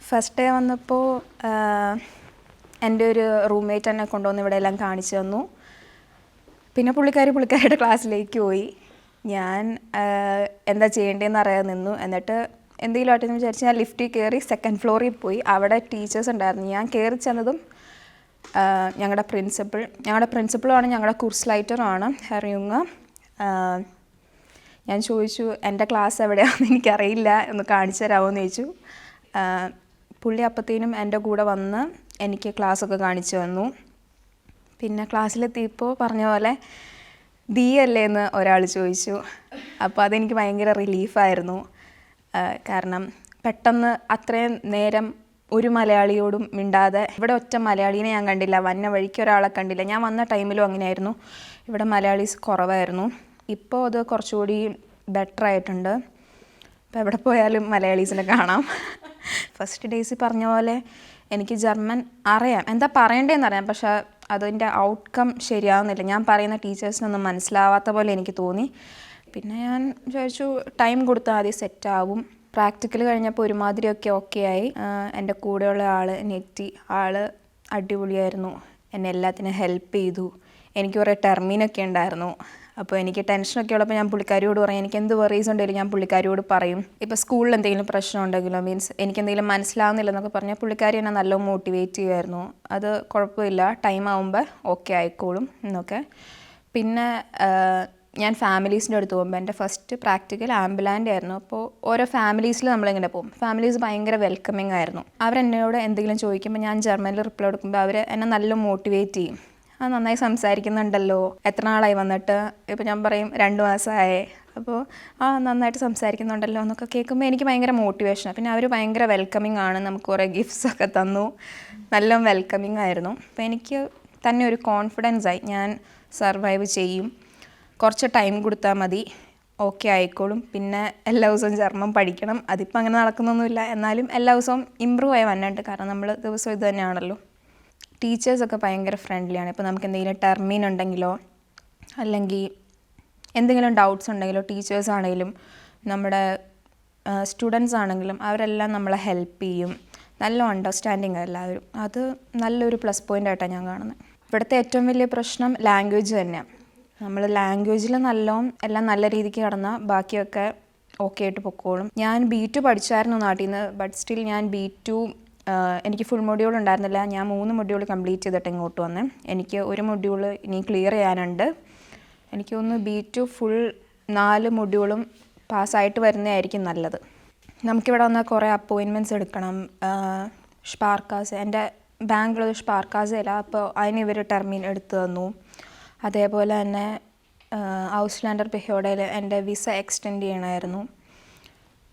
First day വന്നപ്പോൾ എൻ്റെ ഒരു റൂംമേറ്റ് എന്നെ കൊണ്ടുവന്ന് ഇവിടെ എല്ലാം കാണിച്ചു തന്നു. പിന്നെ പുള്ളിക്കാരിയുടെ ക്ലാസ്സിലേക്ക് പോയി. ഞാൻ എന്താ ചെയ്യേണ്ടതെന്ന് അറിയാൻ നിന്നു. എന്നിട്ട് എന്തെങ്കിലും ആട്ടെന്ന് വിചാരിച്ച് ഞാൻ ലിഫ്റ്റിൽ കയറി സെക്കൻഡ് ഫ്ലോറിൽ പോയി. അവിടെ ടീച്ചേഴ്സ് ഉണ്ടായിരുന്നു. ഞാൻ കയറി ചെന്നതും ഞങ്ങളുടെ പ്രിൻസിപ്പളുമാണ് ഞങ്ങളുടെ കുർസ് ലൈറ്ററുമാണ് ഹെറിയുങ്ങ. ഞാൻ ചോദിച്ചു എൻ്റെ ക്ലാസ് എവിടെയാണെന്ന് എനിക്കറിയില്ല, ഒന്ന് കാണിച്ചു തരാമോ എന്ന് ചോദിച്ചു. പുള്ളി അപ്പത്തേനും എൻ്റെ കൂടെ വന്ന് എനിക്ക് ക്ലാസ്സൊക്കെ കാണിച്ചു തന്നു. പിന്നെ ക്ലാസ്സിലെത്തിയപ്പോൾ പറഞ്ഞ പോലെ ദീ അല്ലേ എന്ന് ഒരാൾ ചോദിച്ചു. അപ്പോൾ അതെനിക്ക് ഭയങ്കര റിലീഫായിരുന്നു. കാരണം പെട്ടെന്ന് അത്രയും നേരം ഒരു മലയാളിയോടും മിണ്ടാതെ, ഇവിടെ ഒറ്റ മലയാളീനെ ഞാൻ കണ്ടില്ല, വന്ന വഴിക്ക് ഒരാളെ കണ്ടില്ല. ഞാൻ വന്ന ടൈമിലും അങ്ങനെയായിരുന്നു, ഇവിടെ മലയാളീസ് കുറവായിരുന്നു. ഇപ്പോൾ അത് കുറച്ചുകൂടി ബെറ്റർ ആയിട്ടുണ്ട്. ഇപ്പോൾ എവിടെ പോയാലും മലയാളീസിനെ കാണാം. ഫസ്റ്റ് ഡേയ്സിൽ പറഞ്ഞ പോലെ എനിക്ക് ജർമ്മൻ അറിയാം, എന്താ പറയേണ്ടതെന്ന് അറിയാം, പക്ഷേ അതിൻ്റെ ഔട്ട്കം ശരിയാവുന്നില്ല. ഞാൻ പറയുന്ന ടീച്ചേഴ്സിനൊന്നും മനസ്സിലാവാത്ത പോലെ എനിക്ക് തോന്നി. പിന്നെ ഞാൻ വിചാരിച്ചു ടൈം കൊടുത്താൽ ആദ്യം സെറ്റാവും. പ്രാക്ടിക്കൽ കഴിഞ്ഞപ്പോൾ ഒരുമാതിരിയൊക്കെ ഓക്കെ ആയി. എൻ്റെ കൂടെയുള്ള ആൾ അടിപൊളിയായിരുന്നു, എന്നെ എല്ലാത്തിനും ഹെൽപ്പ് ചെയ്തു. എനിക്ക് കുറേ ടെർമിനൊക്കെ ഉണ്ടായിരുന്നു. അപ്പോൾ എനിക്ക് ടെൻഷനൊക്കെ ഉള്ളപ്പോൾ ഞാൻ പുള്ളിക്കാരിയോട് പറയും. എനിക്ക് എന്ത് വറീസ് ഉണ്ടെങ്കിലും ഞാൻ പുള്ളിക്കാരിയോട് പറയും. ഇപ്പോൾ സ്കൂളിൽ എന്തെങ്കിലും പ്രശ്നം ഉണ്ടെങ്കിലോ എനിക്കെന്തെങ്കിലും മനസ്സിലാവുന്നില്ലെന്നൊക്കെ പറഞ്ഞാൽ പുള്ളിക്കാരി എന്നെ നല്ല മോട്ടിവേറ്റ് ചെയ്യുമായിരുന്നു. അത് കുഴപ്പമില്ല, ടൈം ആകുമ്പോൾ ഓക്കെ ആയിക്കോളും എന്നൊക്കെ. പിന്നെ ഞാൻ ഫാമിലീസിൻ്റെ അടുത്ത് പോകുമ്പോൾ എൻ്റെ ഫസ്റ്റ് പ്രാക്ടിക്കൽ ആംബുലാൻ്റ് ആയിരുന്നു. അപ്പോൾ ഓരോ ഫാമിലീസിൽ നമ്മളിങ്ങനെ പോകും. ഫാമിലീസ് ഭയങ്കര വെൽക്കമിങ് ആയിരുന്നു. അവരെന്നോട് എന്തെങ്കിലും ചോദിക്കുമ്പോൾ ഞാൻ ജർമ്മനിൽ റിപ്ലൈ കൊടുക്കുമ്പോൾ അവർ എന്നെ നല്ല മോട്ടിവേറ്റ് ചെയ്യും. നന്നായി സംസാരിക്കുന്നുണ്ടല്ലോ, എത്ര നാളായി വന്നിട്ട്? ഇപ്പോൾ ഞാൻ പറയും 2 മാസമായേ. അപ്പോൾ നന്നായിട്ട് സംസാരിക്കുന്നുണ്ടല്ലോ എന്നൊക്കെ കേൾക്കുമ്പോൾ എനിക്ക് ഭയങ്കര മോട്ടിവേഷനാണ്. പിന്നെ അവർ ഭയങ്കര വെൽക്കമിങ് ആണ്, നമുക്ക് കുറേ ഗിഫ്റ്റ്സൊക്കെ തന്നു, നല്ല വെൽക്കമിങ് ആയിരുന്നു. അപ്പോൾ എനിക്ക് തന്നെ ഒരു കോൺഫിഡൻസ് ആയി, ഞാൻ സർവൈവ് ചെയ്യും, കുറച്ച് ടൈം കൊടുത്താൽ മതി, ഓക്കെ ആയിക്കോളും. പിന്നെ എല്ലാ ദിവസവും ജർമ്മൻ പഠിക്കണം. അതിപ്പോൾ അങ്ങനെ നടക്കുന്നൊന്നുമില്ല, എന്നാലും എല്ലാ ദിവസവും ഇമ്പ്രൂവ് ആയി വന്നിട്ട്, കാരണം നമ്മൾ ദിവസം ഇത് തന്നെയാണല്ലോ. ടീച്ചേഴ്സൊക്കെ ഭയങ്കര ഫ്രണ്ട്ലിയാണ്. ഇപ്പോൾ നമുക്ക് എന്തെങ്കിലും ടെർമിൻ ഉണ്ടെങ്കിലോ അല്ലെങ്കിൽ എന്തെങ്കിലും ഡൗട്ട്സ് ഉണ്ടെങ്കിലോ, ടീച്ചേഴ്സ് ആണെങ്കിലും നമ്മുടെ സ്റ്റുഡൻസ് ആണെങ്കിലും അവരെല്ലാം നമ്മളെ ഹെൽപ്പ് ചെയ്യും. നല്ല അണ്ടർസ്റ്റാൻഡിങ് എല്ലാവരും. അത് നല്ലൊരു പ്ലസ് പോയിൻ്റ് ആയിട്ടാണ് ഞാൻ കാണുന്നത്. ഇവിടുത്തെ ഏറ്റവും വലിയ പ്രശ്നം ലാംഗ്വേജ് തന്നെയാണ്. നമ്മൾ ലാംഗ്വേജിൽ എല്ലാം നല്ല രീതിക്ക് കടന്നാൽ ബാക്കിയൊക്കെ ഓക്കെ ആയിട്ട് പൊക്കോളും. ഞാൻ B2 പഠിച്ചായിരുന്നു നാട്ടിൽ നിന്ന്. ബട്ട് സ്റ്റിൽ ഞാൻ B2 എനിക്ക് ഫുൾ മൊഡ്യൂൾ ഉണ്ടായിരുന്നില്ല. ഞാൻ 3 മൊഡ്യൂൾ കംപ്ലീറ്റ് ചെയ്തിട്ട് ഇങ്ങോട്ട് വന്നേ. എനിക്ക് ഒരു മൊഡ്യൂൾ ഇനി ക്ലിയർ ചെയ്യാനുണ്ട്. എനിക്ക് തോന്നുന്നു B2 ഫുൾ 4 മൊഡ്യൂളും പാസ്സായിട്ട് വരുന്നതായിരിക്കും നല്ലത്. നമുക്കിവിടെ വന്നാൽ കുറേ അപ്പോയിൻമെൻറ്റ്സ് എടുക്കണം. സ്പാർക്കാസ്, എൻ്റെ ബാങ്കിലൊരു സ്പാർക്കാസ് ഇല്ല, അപ്പോൾ അതിന് ഇവർ ടെർമിൻ എടുത്തു തന്നു. അതേപോലെ തന്നെ ഔസ്ലാൻഡർ ബിഹോഡയിൽ എൻ്റെ വിസ എക്സ്റ്റെൻഡ് ചെയ്യണമായിരുന്നു.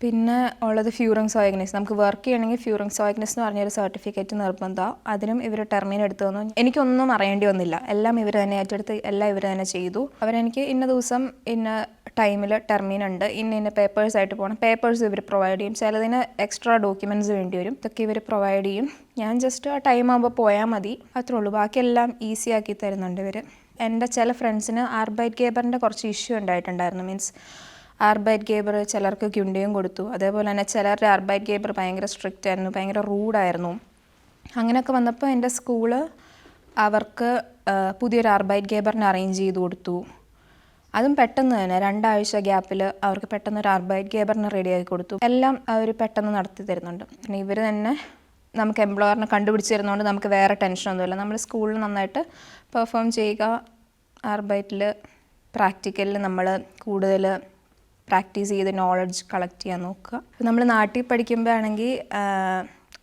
പിന്നെ ഉള്ളത് ഫ്യൂറിങ് സോയിഗ്നസ്. നമുക്ക് വർക്ക് ചെയ്യണമെങ്കിൽ ഫ്യൂറിങ് സോയിഗ്നസ് എന്ന് പറഞ്ഞൊരു സർട്ടിഫിക്കറ്റ് നിർബന്ധമാണ്. അതിനും ഇവർ ടെർമിൻ എടുത്തു തന്നു. എനിക്കൊന്നും അറിയേണ്ടി വന്നില്ല, എല്ലാം ഇവർ തന്നെ ഏറ്റെടുത്ത്, എല്ലാം ഇവർ തന്നെ ചെയ്തു. അവരെനിക്ക് ഇന്ന ദിവസം ഇന്ന ടൈമിൽ ടെർമിൻ ഉണ്ട്, ഇന്ന പേപ്പേഴ്സ് ആയിട്ട് പോകണം, പേപ്പേഴ്സ് ഇവർ പ്രൊവൈഡ് ചെയ്യും. ചിലതിന് എക്സ്ട്രാ ഡോക്യുമെൻറ്റ്സ് വേണ്ടി വരും, ഇതൊക്കെ ഇവർ പ്രൊവൈഡ് ചെയ്യും. ഞാൻ ജസ്റ്റ് ആ ടൈം ആകുമ്പോൾ പോയാൽ മതി, അത്രേ ഉള്ളൂ. ബാക്കിയെല്ലാം ഈസി ആക്കി തരുന്നുണ്ട് ഇവർ. എൻ്റെ ചില ഫ്രണ്ട്സിന് ആർബൈറ്റ് ഗേബറിൻ്റെ കുറച്ച് ഇഷ്യൂ ഉണ്ടായിട്ടുണ്ടായിരുന്നു. ആർബൈറ്റ് ഗേബർ ചിലർക്ക് ക്യുണ്ടിയും കൊടുത്തു. അതേപോലെ തന്നെ ചിലരുടെ ആർബൈറ്റ് ഗേബർ ഭയങ്കര സ്ട്രിക്റ്റ് ആയിരുന്നു, ഭയങ്കര റൂഡായിരുന്നു. അങ്ങനെയൊക്കെ വന്നപ്പോൾ എൻ്റെ സ്കൂള് അവർക്ക് പുതിയൊരു ആർബൈറ്റ് ഗേബറിനെ അറേഞ്ച് ചെയ്ത് കൊടുത്തു. അതും പെട്ടെന്ന് തന്നെ 2 ആഴ്ച ഗ്യാപ്പിൽ അവർക്ക് പെട്ടെന്നൊരു ആർബൈറ്റ് ഗേബറിനെ റെഡിയാക്കി കൊടുത്തു. എല്ലാം അവർ പെട്ടെന്ന് നടത്തി തരുന്നുണ്ട്. പിന്നെ ഇവർ തന്നെ നമുക്ക് എംപ്ലോയറിനെ കണ്ടുപിടിച്ച് തരുന്നതുകൊണ്ട് നമുക്ക് വേറെ ടെൻഷനൊന്നുമില്ല. നമ്മൾ സ്കൂളിൽ നന്നായിട്ട് പെർഫോം ചെയ്യുക, ആർബൈറ്റിൽ പ്രാക്ടിക്കലിൽ നമ്മൾ കൂടുതൽ പ്രാക്ടീസ് ചെയ്ത് നോളജ് കളക്ട് ചെയ്യാൻ നോക്കുക. നമ്മൾ നാട്ടിൽ പഠിക്കുമ്പോഴാണെങ്കിൽ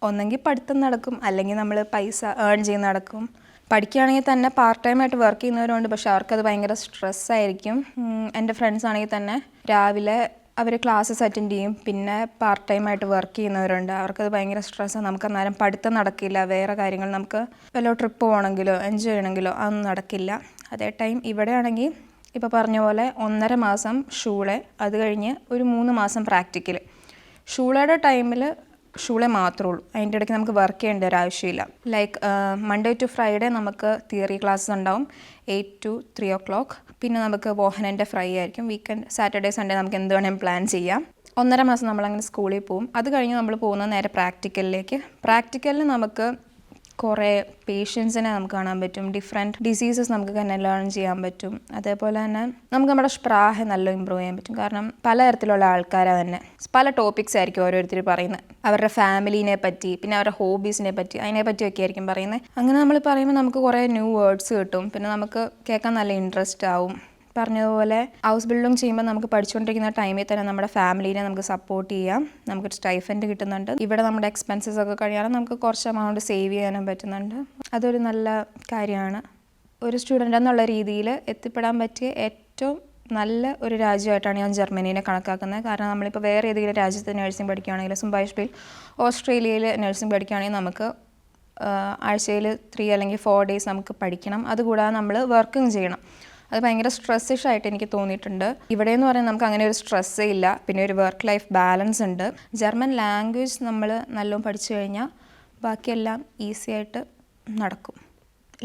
ഒന്നെങ്കിൽ പഠിത്തം നടക്കും, അല്ലെങ്കിൽ നമ്മൾ പൈസ ഏൺ ചെയ്ത് നടക്കും. പഠിക്കുകയാണെങ്കിൽ തന്നെ പാർട്ട് ടൈം ആയിട്ട് വർക്ക് ചെയ്യുന്നവരുണ്ട്, പക്ഷെ അവർക്കത് ഭയങ്കര സ്ട്രെസ്സായിരിക്കും. എൻ്റെ ഫ്രണ്ട്സ് ആണെങ്കിൽ തന്നെ രാവിലെ അവർ ക്ലാസ്സസ് അറ്റൻഡ് ചെയ്യും, പിന്നെ പാർട്ട് ടൈം ആയിട്ട് വർക്ക് ചെയ്യുന്നവരുണ്ട്. അവർക്കത് ഭയങ്കര സ്ട്രെസ്സാണ്. നമുക്ക് അന്നേരം പഠിത്തം നടക്കില്ല, വേറെ കാര്യങ്ങൾ നമുക്ക് വല്ല ട്രിപ്പ് പോകണമെങ്കിലോ എൻജോയ് ചെയ്യണമെങ്കിലോ അതൊന്നും നടക്കില്ല. അതേ ടൈം ഇവിടെ ആണെങ്കിൽ ഇപ്പോൾ പറഞ്ഞ പോലെ 1.5 മാസം ഷൂളെ, അത് കഴിഞ്ഞ് ഒരു 3 മാസം പ്രാക്ടിക്കൽ. ഷൂളയുടെ ടൈമിൽ ഷൂളെ മാത്രമേ ഉള്ളൂ, അതിൻ്റെ ഇടയ്ക്ക് നമുക്ക് വർക്ക് ചെയ്യേണ്ട ഒരു ആവശ്യമില്ല. ലൈക്ക് മൺഡേ ടു ഫ്രൈഡേ നമുക്ക് തിയറി ക്ലാസ്സസ് ഉണ്ടാവും 8 to 3 o'clock. പിന്നെ നമുക്ക് വോഹനൻ്റെ ഫ്രൈ ആയിരിക്കും. വീക്കെൻഡ് സാറ്റർഡേ സൺഡേ നമുക്ക് എന്ത് വേണമെങ്കിലും പ്ലാൻ ചെയ്യാം. 1.5 മാസം നമ്മളങ്ങനെ സ്കൂളിൽ പോകും. അത് കഴിഞ്ഞ് നമ്മൾ പോകുന്നത് നേരെ പ്രാക്ടിക്കലിലേക്ക്. പ്രാക്ടിക്കലിന് നമുക്ക് കുറേ പേഷ്യൻസിനെ നമുക്ക് കാണാൻ പറ്റും, ഡിഫറെൻറ്റ് ഡിസീസസ് നമുക്ക് തന്നെ ലേൺ ചെയ്യാൻ പറ്റും. അതേപോലെ തന്നെ നമുക്ക് നമ്മുടെ സ്പ്രാഹ നല്ല ഇമ്പ്രൂവ് ചെയ്യാൻ പറ്റും. കാരണം പലതരത്തിലുള്ള ആൾക്കാരെ തന്നെ പല ടോപ്പിക്സ് ആയിരിക്കും ഓരോരുത്തർ പറയുന്നത്. അവരുടെ ഫാമിലീനെ പറ്റി, പിന്നെ അവരുടെ ഹോബീസിനെ പറ്റി, അതിനെ പറ്റിയൊക്കെ ആയിരിക്കും പറയുന്നത്. അങ്ങനെ നമ്മൾ പറയുമ്പോൾ നമുക്ക് കുറേ ന്യൂ വേർഡ്സ് കിട്ടും. പിന്നെ നമുക്ക് കേൾക്കാൻ നല്ല ഇൻട്രസ്റ്റ് ആവും. പറഞ്ഞതുപോലെ ഹൗസ് ബിൽഡിംഗ് ചെയ്യുമ്പോൾ നമുക്ക് പഠിച്ചുകൊണ്ടിരിക്കുന്ന ടൈമിൽ തന്നെ നമ്മുടെ ഫാമിലീനെ നമുക്ക് സപ്പോർട്ട് ചെയ്യാം. നമുക്കൊരു സ്റ്റൈഫൻഡ് കിട്ടുന്നുണ്ട്. ഇവിടെ നമ്മുടെ എക്സ്പെൻസസ് ഒക്കെ കഴിയാനും നമുക്ക് കുറച്ച് എമൗണ്ട് സേവ് ചെയ്യാനും പറ്റുന്നുണ്ട്. അതൊരു നല്ല കാര്യമാണ്. ഒരു സ്റ്റുഡൻ്റ് എന്നുള്ള രീതിയിൽ എത്തിപ്പെടാൻ പറ്റിയ ഏറ്റവും നല്ല ഒരു രാജ്യമായിട്ടാണ് ഞാൻ ജർമ്മനീനെ കണക്കാക്കുന്നത്. കാരണം നമ്മളിപ്പോൾ വേറെ ഏതെങ്കിലും രാജ്യത്ത് നഴ്സിംഗ് പഠിക്കുകയാണെങ്കിൽ, സുംബൈഷ്പിൽ ഓസ്ട്രേലിയയിൽ നഴ്സിംഗ് പഠിക്കുകയാണെങ്കിൽ നമുക്ക് ആഴ്ചയിൽ 3 അല്ലെങ്കിൽ 4 ഡേയ്സ് നമുക്ക് പഠിക്കണം. അതുകൂടാതെ നമ്മൾ വർക്കും ചെയ്യണം. അത് ഭയങ്കര സ്ട്രെസ്സിഷായിട്ട് എനിക്ക് തോന്നിയിട്ടുണ്ട്. ഇവിടെ എന്ന് പറയുന്നത് നമുക്ക് അങ്ങനെ ഒരു സ്ട്രെസ്സേ ഇല്ല. പിന്നെ ഒരു വർക്ക് ലൈഫ് ബാലൻസ് ഉണ്ട്. ജർമ്മൻ ലാംഗ്വേജ് നമ്മൾ നല്ലോണം പഠിച്ചു കഴിഞ്ഞാൽ ബാക്കിയെല്ലാം ഈസി ആയിട്ട് നടക്കും.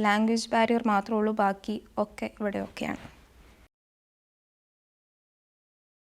ലാംഗ്വേജ് ബാരിയർ മാത്രമേ ഉള്ളൂ, ബാക്കി ഒക്കെ ഇവിടെ ഓക്കെയാണ്.